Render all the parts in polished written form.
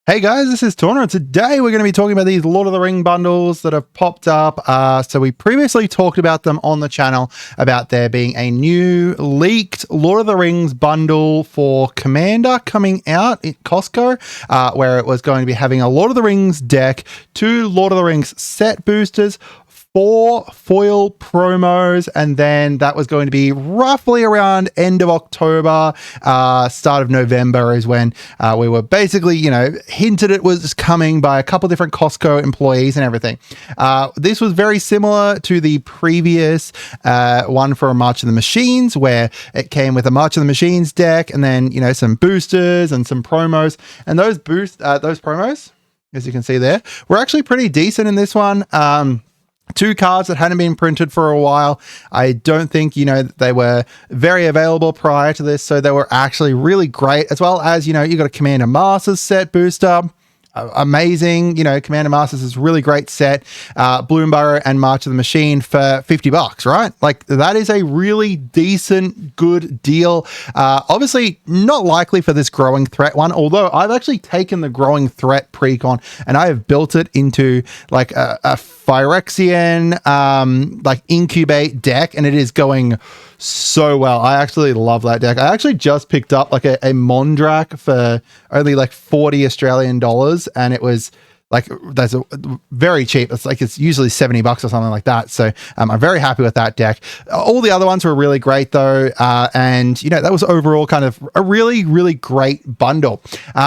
Hey guys, this is Tauna, and today we're going to be talking about these Lord of the Ring bundles that have popped up. So we previously talked about them on the channel, about there being a new leaked Lord of the Rings bundle for Commander coming out at Costco, where it was going to be having a Lord of the Rings deck, 2 Lord of the Rings set boosters, 4 foil promos, and then that was going to be roughly around end of October, start of November is when we were basically, hinted it was coming by a couple different Costco employees and everything. This was very similar to the previous one for March of the Machines, where it came with a March of the Machines deck and then, some boosters and some promos. And those promos, as you can see there, were actually pretty decent in this one. 2 cards that hadn't been printed for a while. I don't think, they were very available prior to this, so they were actually really great, as well as, you got a Commander Masters set booster. Amazing, Commander Masters is a really great set. Bloomburrow and March of the Machine for $50, right? Like, that is a really decent, good deal. Obviously not likely for this Growing Threat one, although I've actually taken the Growing Threat precon and I have built it into like a Phyrexian incubate deck, and it is going so well. I actually love that deck. I actually just picked up like a Mondrak for only like 40 Australian dollars, and it was like, that's very cheap. It's usually $70 or something like that. So I'm very happy with that deck. All the other ones were really great though. And that was overall kind of a really, really great bundle.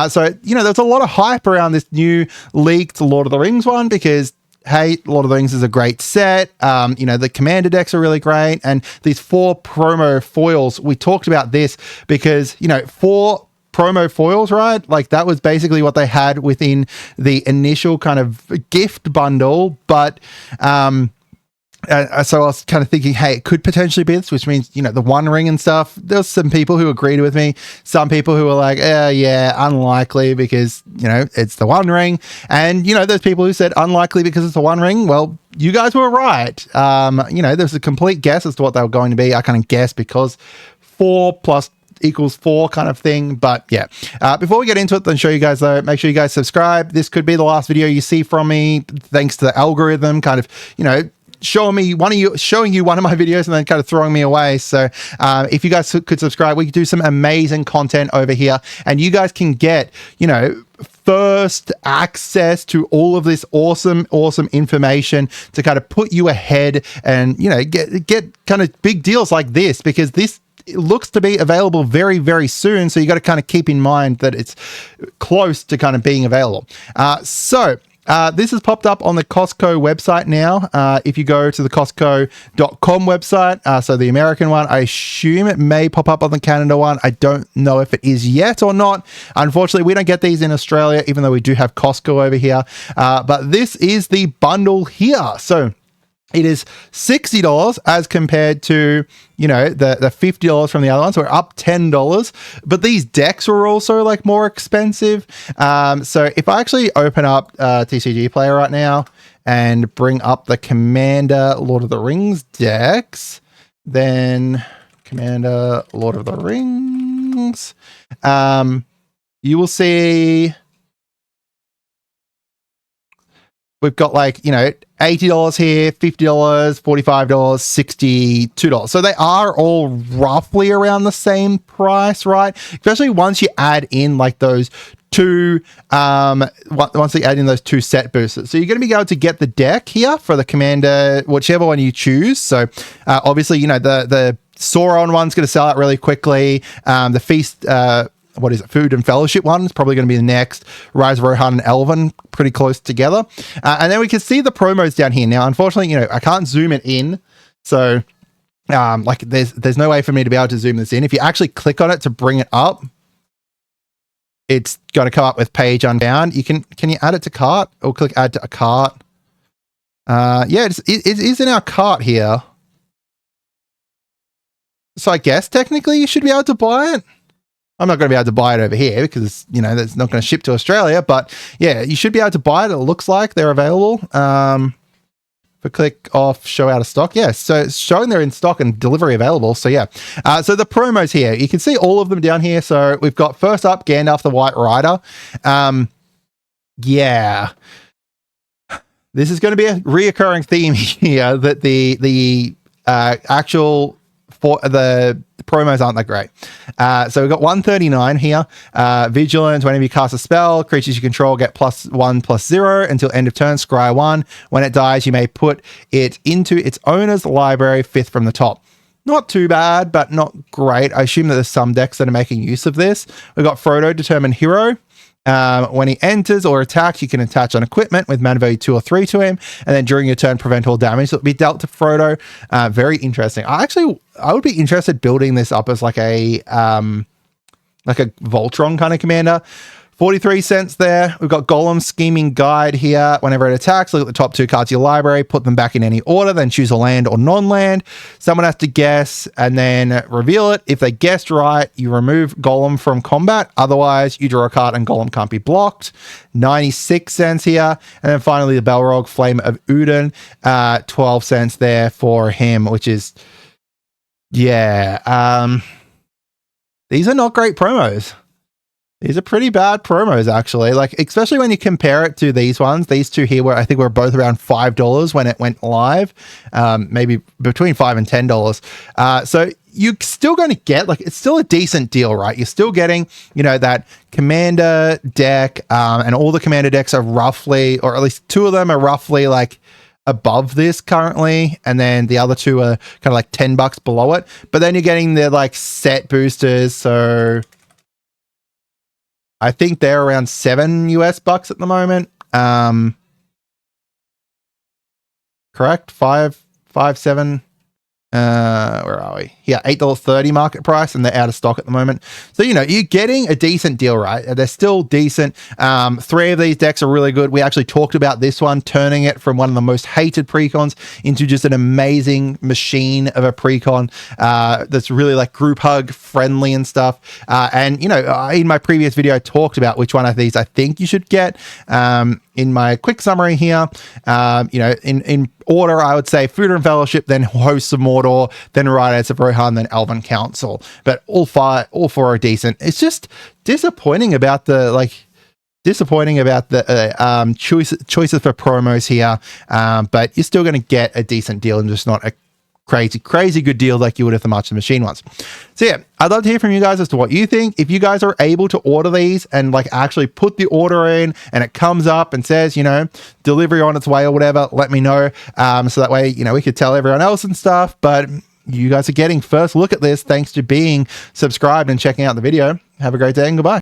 So there's a lot of hype around this new leaked Lord of the Rings one, because hey, Lord of the Rings is a great set. The Commander decks are really great. And these 4 promo foils, we talked about this because, 4 promo foils, right? Like, that was basically what they had within the initial kind of gift bundle. But, so I was kind of thinking, hey, it could potentially be this, which means, the One Ring and stuff. There's some people who agreed with me. Some people who were like, yeah, unlikely because, it's the One Ring. And, there's people who said unlikely because it's the One Ring. Well, you guys were right. There's a complete guess as to what they were going to be. I kind of guessed because 4 plus equals 4 kind of thing. But yeah, before we get into it, then show you guys though, make sure you guys subscribe. This could be the last video you see from me, thanks to the algorithm kind of, showing you one of my videos and then kind of throwing me away. So if you guys could subscribe, we could do some amazing content over here, and you guys can get, first access to all of this awesome information to kind of put you ahead and, get kind of big deals like this, because this looks to be available very, very soon. So you got to kind of keep in mind that it's close to kind of being available. This has popped up on the Costco website now. If you go to the Costco.com website, so the American one, I assume it may pop up on the Canada one. I don't know if it is yet or not. Unfortunately, we don't get these in Australia, even though we do have Costco over here. But this is the bundle here. So it is $60 as compared to, the $50 from the other ones. So we're up $10. But these decks were also like more expensive. So if I actually open up TCG Player right now and bring up the Commander Lord of the Rings decks, then Commander Lord of the Rings, you will see we've got like, $80 here, $50, $45, $62. So they are all roughly around the same price, right? Especially once you add in like those 2, once they add in those 2 set boosters. So you're going to be able to get the deck here for the Commander, whichever one you choose. So obviously, the Sauron one's going to sell out really quickly. The Feast, what is it? Food and Fellowship one is probably going to be the next. Rise of Rohan and Elven, pretty close together. And then we can see the promos down here. Now, unfortunately, I can't zoom it in. So, there's no way for me to be able to zoom this in. If you actually click on it to bring it up, it's got to come up with page unbound. Can you add it to cart or click add to a cart? Yeah, it is in our cart here. So I guess technically you should be able to buy it. I'm not going to be able to buy it over here because, that's not going to ship to Australia. But yeah, you should be able to buy it. It looks like they're available. If I click off show out of stock, yeah, so it's showing they're in stock and delivery available. So yeah, so the promos here, you can see all of them down here. So we've got first up Gandalf the White Rider. yeah, this is going to be a reoccurring theme here, that the actual for the promos aren't that great. So we've got 139 here. Vigilance, whenever you cast a spell, creatures you control get +1/+0 until end of turn, scry 1. When it dies, you may put it into its owner's library, 5th from the top. Not too bad, but not great. I assume that there's some decks that are making use of this. We've got Frodo, Determined Hero. When he enters or attacks, you can attach an equipment with mana value 2 or 3 to him, and then during your turn, prevent all damage that will be dealt to Frodo. Very interesting. I would be interested building this up as like a Voltron kind of commander. 43 cents there. We've got Golem Scheming Guide here. Whenever it attacks, look at the top 2 cards of your library, put them back in any order, then choose a land or non-land. Someone has to guess and then reveal it. If they guessed right, you remove Golem from combat. Otherwise, you draw a card and Golem can't be blocked. 96 cents here. And then finally, the Balrog Flame of Udin. 12 cents there for him, which is, yeah. These are not great promos. These are pretty bad promos, actually. Like, especially when you compare it to these ones. These two here were, I think, were both around $5 when it went live. Maybe between $5 and $10. So you're still going to get, like, it's still a decent deal, right? You're still getting, you know, that commander deck, and all the commander decks are roughly, or at least 2 of them are roughly like above this currently, and then the other 2 are kind of like $10 below it. But then you're getting the like set boosters, so I think they're around $7 at the moment. Correct? 7. Where are we? Yeah, $8.30 market price, and they're out of stock at the moment. So, you know, you're getting a decent deal, right? They're still decent. 3 of these decks are really good. We actually talked about this one, turning it from one of the most hated precons into just an amazing machine of a precon that's really like group hug friendly and stuff. And, you know, in my previous video, I talked about which one of these I think you should get. In my quick summary here, you know, in order, I would say Food and Fellowship, then Hosts of Mordor, then Riders of Rohan, then Elven Council. But all 4 are decent. It's just disappointing about the choices for promos here. But you're still going to get a decent deal, and just not a crazy good deal like you would if the March of the Machine ones. So yeah, I'd love to hear from you guys as to what you think. If you guys are able to order these and like actually put the order in and it comes up and says, you know, delivery on its way or whatever, let me know. So that way, you know, we could tell everyone else and stuff. But you guys are getting first look at this thanks to being subscribed and checking out the video. Have a great day and goodbye.